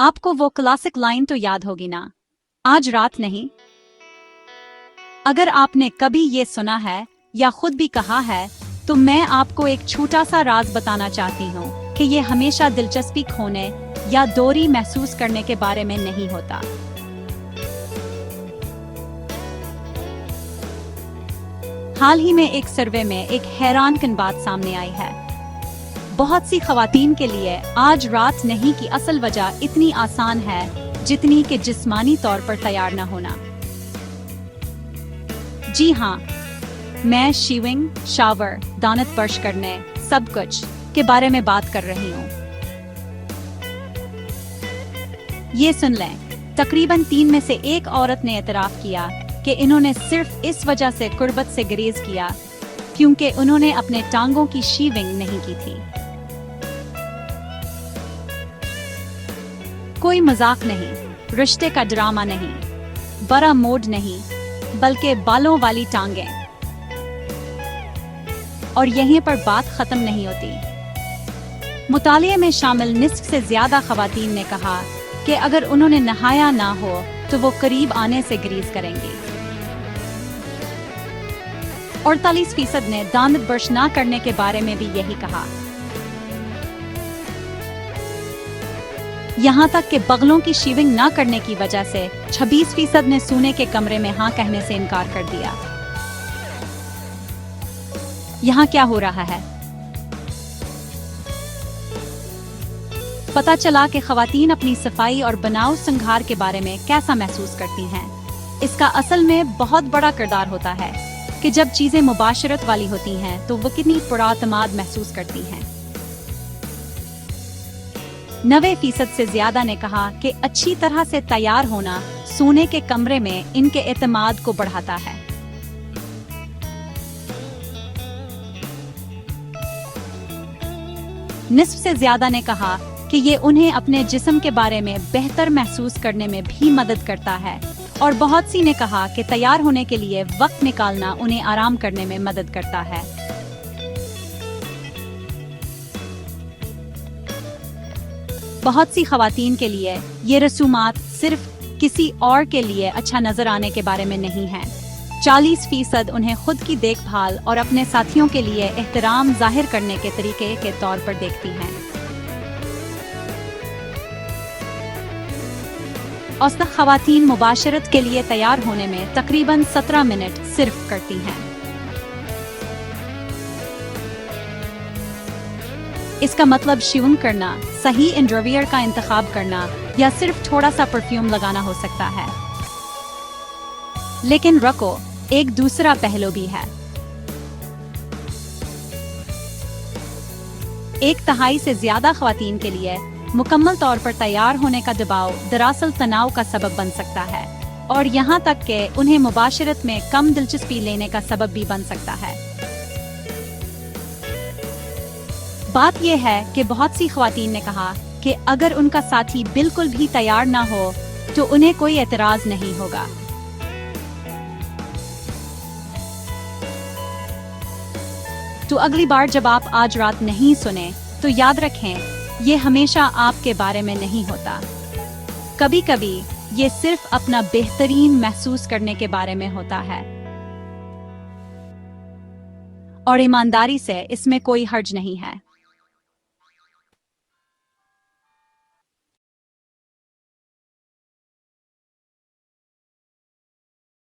आपको वो classic line तो याद होगी ना, आज रात नहीं। अगर आपने कभी ये सुना है या खुद भी कहा है, तो मैं आपको एक छोटा सा राज बताना चाहती हूँ कि ये हमेशा दिलचस्पी खोने या दूरी महसूस करने के बारे में नहीं होता। हाल ही में एक सर्वे में एक हैरानकुन बात सामने आई है। बहुत सी खवातीन के लिए आज रात नहीं की असल वजह इतनी आसान है जितनी कि जिस्मानी तौर पर तैयार न होना। जी हाँ, मैं शीविंग, शावर, दांत ब्रश करने, सब कुछ के बारे में बात कर रही हूँ। ये सुन लें, तकरीबन 3 में से 1 औरत ने एतराफ किया कि इन्होंने सिर्फ इस वजह से कुर्बत से गुरेज किया क्योंकि उन्होंने अपने टांगों की शीविंग नहीं की थी। कोई मजाक नहीं, रिश्ते का ड्रामा नहीं, बड़ा मोड नहीं, बल्कि बालों वाली टांगें। और यहीं पर बात खत्म नहीं होती। मुतालिए में शामिल निस्फ से ज्यादा खवातीन ने कहा कि अगर उन्होंने नहाया ना हो तो वो करीब आने से गुरेज करेंगी। 48% ने दांत ब्रश ना करने के बारे में भी यही कहा। यहाँ तक कि बगलों की शीविंग ना करने की वजह से 26% ने सोने के कमरे में हाँ कहने से इनकार कर दिया। यहाँ क्या हो रहा है? पता चला कि खवातीन अपनी सफाई और बनाव संघार के बारे में कैसा महसूस करती हैं। इसका असल में बहुत बड़ा किरदार होता है कि जब चीजें मुबाशरत वाली होती हैं तो वो कितनी पुरातमाद महसूस करती हैं। 90% से ज्यादा ने कहा कि अच्छी तरह से तैयार होना सोने के कमरे में इनके एतमाद को बढ़ाता है। निस्फ से ज्यादा ने कहा कि ये उन्हें अपने जिस्म के बारे में बेहतर महसूस करने में भी मदद करता है, और बहुत सी ने कहा कि तैयार होने के लिए वक्त निकालना उन्हें आराम करने में मदद करता है। बहुत सी खवातीन के लिए ये रसूमात सिर्फ किसी और के लिए अच्छा नजर आने के बारे में नहीं है। 40% उन्हें खुद की देखभाल और अपने साथियों के लिए एहतराम जाहिर करने के तरीके के तौर पर देखती हैं। औसत खवातीन मुबाशरत के लिए तैयार होने में तकरीबन 17 मिनट सिर्फ करती हैं। इसका मतलब शीविंग करना, सही अंडरवियर का इंतखाब करना या सिर्फ थोड़ा सा परफ्यूम लगाना हो सकता है। लेकिन रखो, एक दूसरा पहलू भी है। 1/3 से ज्यादा खवातीन के लिए मुकम्मल तौर पर तैयार होने का दबाव दरअसल तनाव का सबब बन सकता है, और यहाँ तक कि उन्हें मुबाशरत में कम दिलचस्पी लेने का सबब भी बन सकता है। बात यह है कि बहुत सी खवातीन ने कहा कि अगर उनका साथी बिल्कुल भी तैयार ना हो तो उन्हें कोई एतराज नहीं होगा। तो अगली बार जब आप आज रात नहीं सुने तो याद रखें, ये हमेशा आपके बारे में नहीं होता। कभी कभी ये सिर्फ अपना बेहतरीन महसूस करने के बारे में होता है, और ईमानदारी से इसमें कोई हर्ज नहीं है।